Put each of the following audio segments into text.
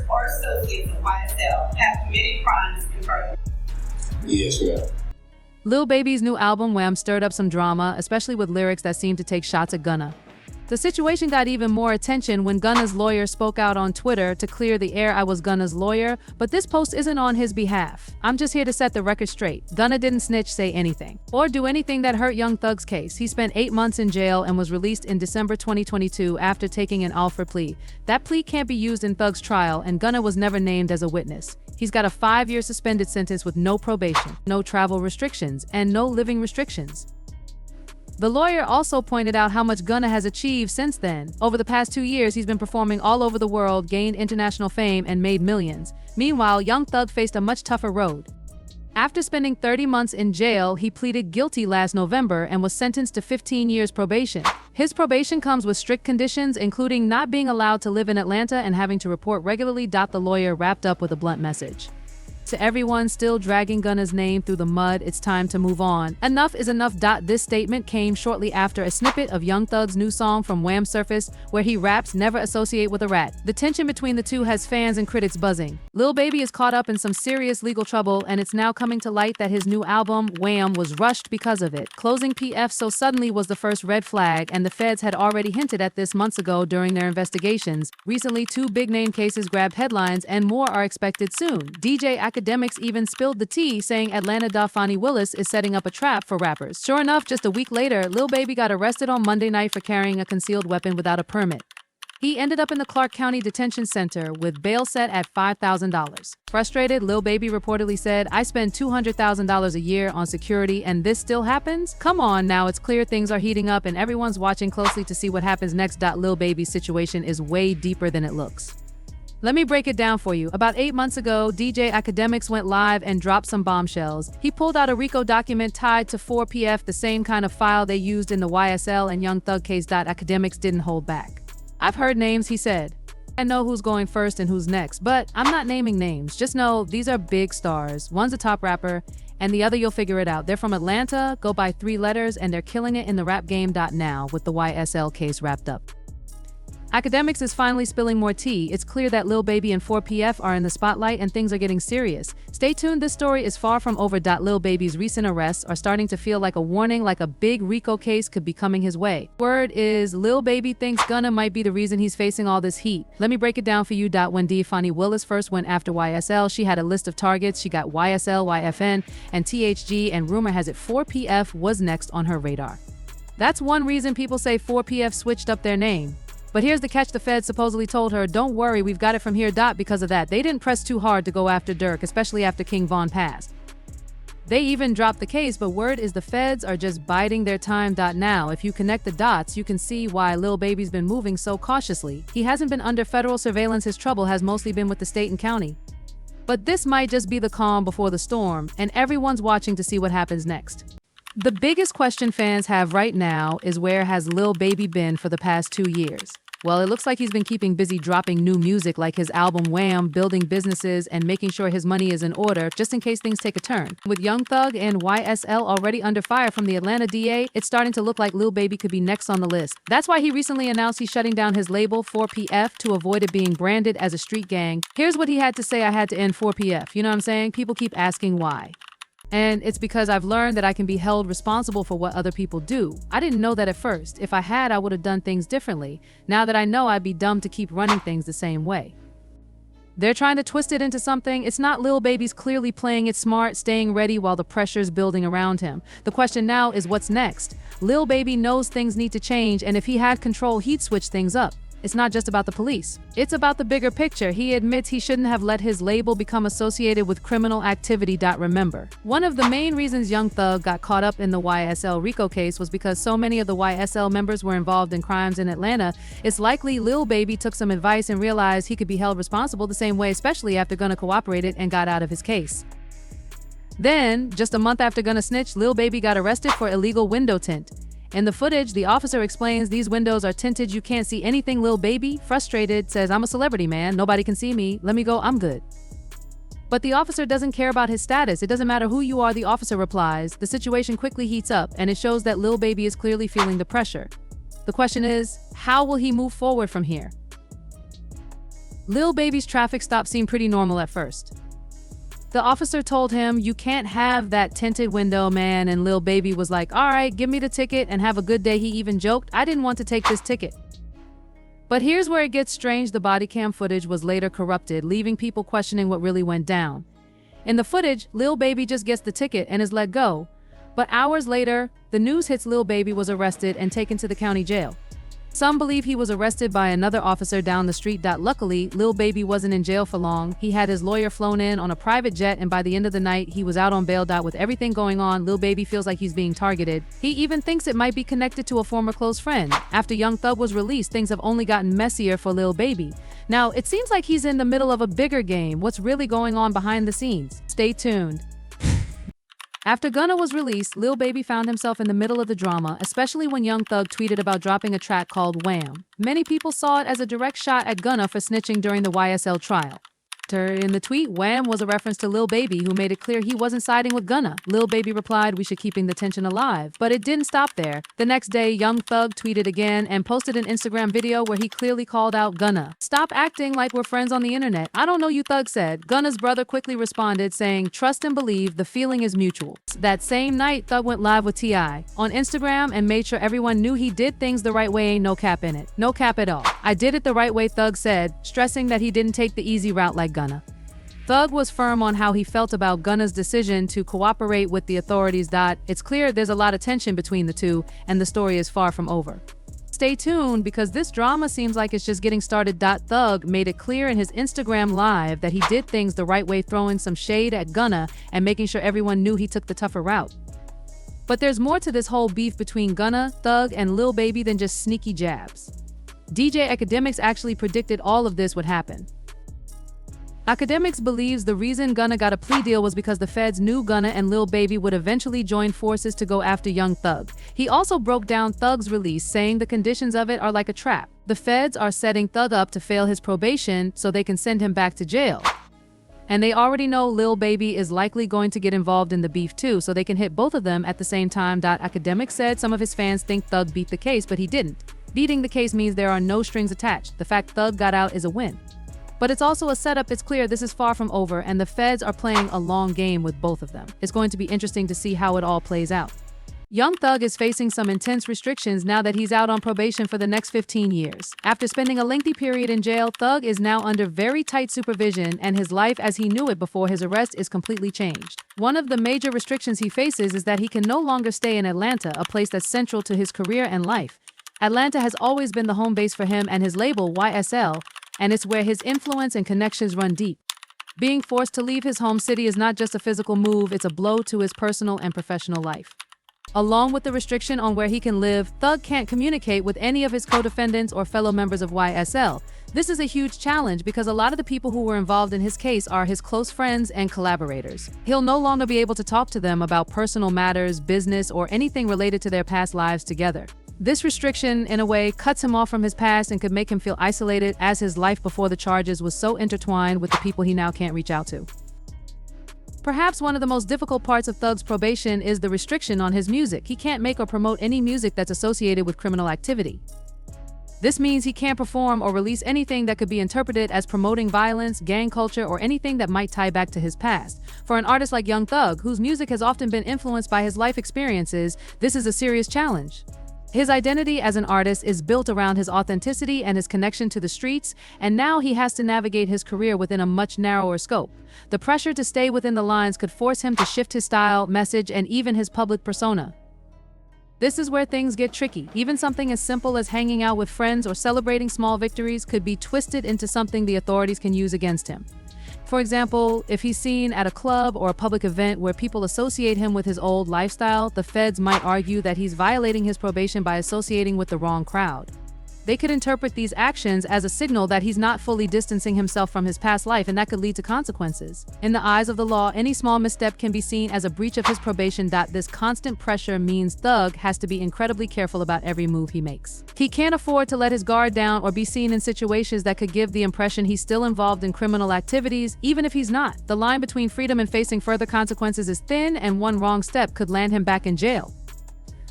or associates of YSL have committed crimes confirmed. Yes, yeah. Lil Baby's new album Wham stirred up some drama, especially with lyrics that seemed to take shots at Gunna. The situation got even more attention when Gunna's lawyer spoke out on Twitter to clear the air. I was Gunna's lawyer, but this post isn't on his behalf. I'm just here to set the record straight. Gunna didn't snitch, say anything, or do anything that hurt Young Thug's case. He spent 8 months in jail and was released in December 2022 after taking an unfiltered plea. That plea can't be used in Thug's trial, and Gunna was never named as a witness. He's got a 5-year suspended sentence with no probation, no travel restrictions, and no living restrictions. The lawyer also pointed out how much Gunna has achieved since then. Over the past 2 years, he's been performing all over the world, gained international fame, and made millions. Meanwhile, Young Thug faced a much tougher road. After spending 30 months in jail, he pleaded guilty last November and was sentenced to 15 years probation. His probation comes with strict conditions, including not being allowed to live in Atlanta and having to report regularly. The lawyer wrapped up with a blunt message. To everyone still dragging Gunna's name through the mud, it's time to move on. Enough is enough. This statement came shortly after a snippet of Young Thug's new song from Wham surfaced, where he raps, "Never associate with a rat." The tension between the two has fans and critics buzzing. Lil Baby is caught up in some serious legal trouble, and it's now coming to light that his new album, Wham, was rushed because of it. Closing PF so suddenly was the first red flag, and the feds had already hinted at this months ago during their investigations. Recently, 2 big-name cases grabbed headlines, and more are expected soon. DJ Academics even spilled the tea, saying Atlanta Fonnie Willis is setting up a trap for rappers. Sure enough, just a week later, Lil Baby got arrested on Monday night for carrying a concealed weapon without a permit. He ended up in the Clark County Detention Center with bail set at $5,000. Frustrated, Lil Baby reportedly said, "I spend $200,000 a year on security and this still happens? Come on now, it's clear things are heating up and everyone's watching closely to see what happens next." Lil Baby's situation is way deeper than it looks. Let me break it down for you. About 8 months ago, DJ Academics went live and dropped some bombshells. He pulled out a RICO document tied to 4PF, the same kind of file they used in the YSL and Young Thug case. Academics didn't hold back. "I've heard names," he said. "I know who's going first and who's next, but I'm not naming names. Just know these are big stars. One's a top rapper, and the other you'll figure it out. They're from Atlanta, go by 3 letters, and they're killing it in the rap game. Now, with the YSL case wrapped up." Academics is finally spilling more tea. It's clear that Lil Baby and 4PF are in the spotlight and things are getting serious. Stay tuned, this story is far from over. Lil Baby's recent arrests are starting to feel like a warning, like a big RICO case could be coming his way. Word is Lil Baby thinks Gunna might be the reason he's facing all this heat. Let me break it down for you. When Fonnie Willis first went after YSL, she had a list of targets. She got YSL, YFN, and THG, and rumor has it 4PF was next on her radar. That's one reason people say 4PF switched up their name. But here's the catch: the feds supposedly told her, "Don't worry, we've got it from here." Because of that, they didn't press too hard to go after Dirk, especially after King Von passed. They even dropped the case, but word is the feds are just biding their time. Now, if you connect the dots, you can see why Lil Baby's been moving so cautiously. He hasn't been under federal surveillance. His trouble has mostly been with the state and county. But this might just be the calm before the storm, and everyone's watching to see what happens next. The biggest question fans have right now is, where has Lil Baby been for the past 2 years? Well, it looks like he's been keeping busy dropping new music like his album Wham, building businesses, and making sure his money is in order just in case things take a turn. With Young Thug and YSL already under fire from the Atlanta DA, it's starting to look like Lil Baby could be next on the list. That's why he recently announced he's shutting down his label 4PF to avoid it being branded as a street gang. Here's what he had to say: "I had to end 4PF. You know what I'm saying? People keep asking why. And it's because I've learned that I can be held responsible for what other people do. I didn't know that at first. If I had, I would have done things differently. Now that I know, I'd be dumb to keep running things the same way." They're trying to twist it into something. It's not. Lil Baby's clearly playing it smart, staying ready while the pressure's building around him. The question now is, what's next? Lil Baby knows things need to change, and if he had control, he'd switch things up. It's not just about the police. It's about the bigger picture. He admits he shouldn't have let his label become associated with criminal activity. Remember, one of the main reasons Young Thug got caught up in the YSL RICO case was because so many of the YSL members were involved in crimes in Atlanta. It's likely Lil Baby took some advice and realized he could be held responsible the same way, especially after Gunna cooperated and got out of his case. Then, just a month after Gunna snitched, Lil Baby got arrested for illegal window tint. In the footage, the officer explains these windows are tinted, you can't see anything. Lil Baby, frustrated, says, "I'm a celebrity, man. Nobody can see me. Let me go, I'm good." But the officer doesn't care about his status. It doesn't matter who you are, the officer replies. The situation quickly heats up, and it shows that Lil Baby is clearly feeling the pressure. The question is, how will he move forward from here? Lil Baby's traffic stop seemed pretty normal at first. The officer told him, "You can't have that tinted window, man," and Lil Baby was like, "All right, give me the ticket and have a good day." He even joked, "I didn't want to take this ticket." But here's where it gets strange. The body cam footage was later corrupted, leaving people questioning what really went down. In the footage, Lil Baby just gets the ticket and is let go. But hours later, the news hits Lil Baby was arrested and taken to the county jail. Some believe he was arrested by another officer down the street. Luckily, Lil Baby wasn't in jail for long. He had his lawyer flown in on a private jet, and by the end of the night, he was out on bail. With everything going on, Lil Baby feels like he's being targeted. He even thinks it might be connected to a former close friend. After Young Thug was released, things have only gotten messier for Lil Baby. Now, it seems like he's in the middle of a bigger game. What's really going on behind the scenes? Stay tuned. After Gunna was released, Lil Baby found himself in the middle of the drama, especially when Young Thug tweeted about dropping a track called Wham. Many people saw it as a direct shot at Gunna for snitching during the YSL trial. In the tweet, Wham was a reference to Lil Baby, who made it clear he wasn't siding with Gunna. Lil Baby replied, "We should keeping the tension alive." But it didn't stop there. The next day, Young Thug tweeted again and posted an Instagram video where he clearly called out Gunna. "Stop acting like we're friends on the internet. I don't know you," Thug said. Gunna's brother quickly responded, saying, "Trust and believe, the feeling is mutual." That same night, Thug went live with T.I. on Instagram and made sure everyone knew he did things the right way. Ain't no cap in it. No cap at all. "I did it the right way," Thug said, stressing that he didn't take the easy route like Gunna. Thug was firm on how he felt about Gunna's decision to cooperate with the authorities. It's clear there's a lot of tension between the two, and the story is far from over. Stay tuned, because this drama seems like it's just getting started. Thug made it clear in his Instagram live that he did things the right way, throwing some shade at Gunna and making sure everyone knew he took the tougher route. But there's more to this whole beef between Gunna, Thug, and Lil Baby than just sneaky jabs. DJ Academics actually predicted all of this would happen. Academics believes the reason Gunna got a plea deal was because the feds knew Gunna and Lil Baby would eventually join forces to go after Young Thug. He also broke down Thug's release, saying the conditions of it are like a trap. The feds are setting Thug up to fail his probation so they can send him back to jail. And they already know Lil Baby is likely going to get involved in the beef too, so they can hit both of them at the same time. Academics said some of his fans think Thug beat the case, but he didn't. Beating the case means there are no strings attached. The fact Thug got out is a win. But it's also a setup. It's clear this is far from over, and the feds are playing a long game with both of them. It's going to be interesting to see how it all plays out. Young Thug is facing some intense restrictions now that he's out on probation for the next 15 years. After spending a lengthy period in jail, Thug is now under very tight supervision, and his life as he knew it before his arrest is completely changed. One of the major restrictions he faces is that he can no longer stay in Atlanta, a place that's central to his career and life. Atlanta has always been the home base for him and his label, YSL, and it's where his influence and connections run deep. Being forced to leave his home city is not just a physical move, it's a blow to his personal and professional life. Along with the restriction on where he can live, Thug can't communicate with any of his co-defendants or fellow members of YSL. This is a huge challenge because a lot of the people who were involved in his case are his close friends and collaborators. He'll no longer be able to talk to them about personal matters, business, or anything related to their past lives together. This restriction, in a way, cuts him off from his past and could make him feel isolated, as his life before the charges was so intertwined with the people he now can't reach out to. Perhaps one of the most difficult parts of Thug's probation is the restriction on his music. He can't make or promote any music that's associated with criminal activity. This means he can't perform or release anything that could be interpreted as promoting violence, gang culture, or anything that might tie back to his past. For an artist like Young Thug, whose music has often been influenced by his life experiences, this is a serious challenge. His identity as an artist is built around his authenticity and his connection to the streets, and now he has to navigate his career within a much narrower scope. The pressure to stay within the lines could force him to shift his style, message, and even his public persona. This is where things get tricky. Even something as simple as hanging out with friends or celebrating small victories could be twisted into something the authorities can use against him. For example, if he's seen at a club or a public event where people associate him with his old lifestyle, the feds might argue that he's violating his probation by associating with the wrong crowd. They could interpret these actions as a signal that he's not fully distancing himself from his past life, and that could lead to consequences. In the eyes of the law, any small misstep can be seen as a breach of his probation. This constant pressure means Thug has to be incredibly careful about every move he makes. He can't afford to let his guard down or be seen in situations that could give the impression he's still involved in criminal activities, even if he's not. The line between freedom and facing further consequences is thin, and one wrong step could land him back in jail.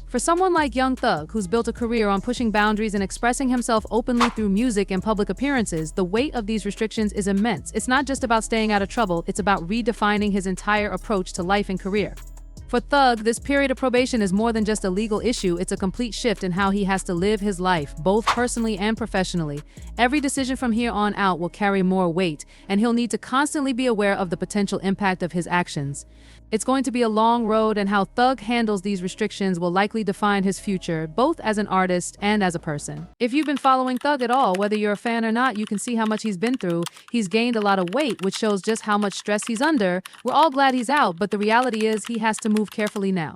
For someone like Young Thug, who's built a career on pushing boundaries and expressing himself openly through music and public appearances, the weight of these restrictions is immense. It's not just about staying out of trouble, it's about redefining his entire approach to life and career. For Thug, this period of probation is more than just a legal issue, it's a complete shift in how he has to live his life, both personally and professionally. Every decision from here on out will carry more weight, and he'll need to constantly be aware of the potential impact of his actions. It's going to be a long road, and how Thug handles these restrictions will likely define his future, both as an artist and as a person. If you've been following Thug at all, whether you're a fan or not, you can see how much he's been through. He's gained a lot of weight, which shows just how much stress he's under. We're all glad he's out, but the reality is he has to move carefully now.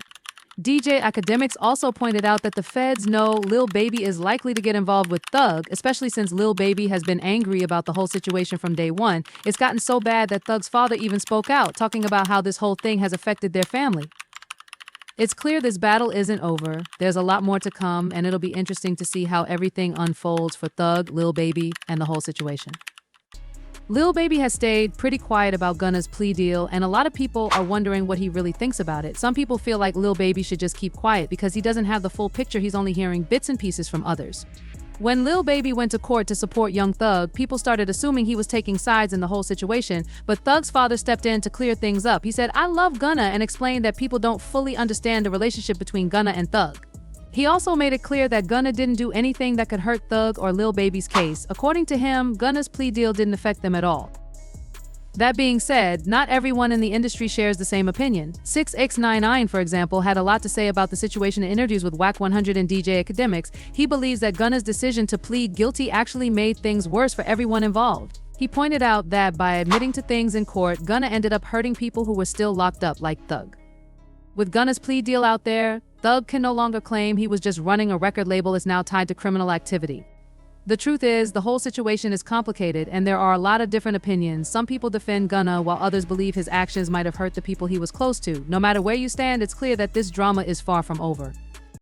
DJ Academics also pointed out that the feds know Lil Baby is likely to get involved with Thug, especially since Lil Baby has been angry about the whole situation from day one. It's gotten so bad that Thug's father even spoke out, talking about how this whole thing has affected their family. It's clear this battle isn't over. There's a lot more to come, and it'll be interesting to see how everything unfolds for Thug, Lil Baby, and the whole situation. Lil Baby has stayed pretty quiet about Gunna's plea deal, and a lot of people are wondering what he really thinks about it. Some people feel like Lil Baby should just keep quiet because he doesn't have the full picture, he's only hearing bits and pieces from others. When Lil Baby went to court to support Young Thug, people started assuming he was taking sides in the whole situation, but Thug's father stepped in to clear things up. He said, "I love Gunna," and explained that people don't fully understand the relationship between Gunna and Thug. He also made it clear that Gunna didn't do anything that could hurt Thug or Lil Baby's case. According to him, Gunna's plea deal didn't affect them at all. That being said, not everyone in the industry shares the same opinion. 6x99, for example, had a lot to say about the situation in interviews with Wack 100 and DJ Academics. He believes that Gunna's decision to plead guilty actually made things worse for everyone involved. He pointed out that by admitting to things in court, Gunna ended up hurting people who were still locked up, like Thug. With Gunna's plea deal out there, Thug can no longer claim he was just running a record label is now tied to criminal activity. The truth is, the whole situation is complicated, and there are a lot of different opinions. Some people defend Gunna, while others believe his actions might have hurt the people he was close to. No matter where you stand, it's clear that this drama is far from over.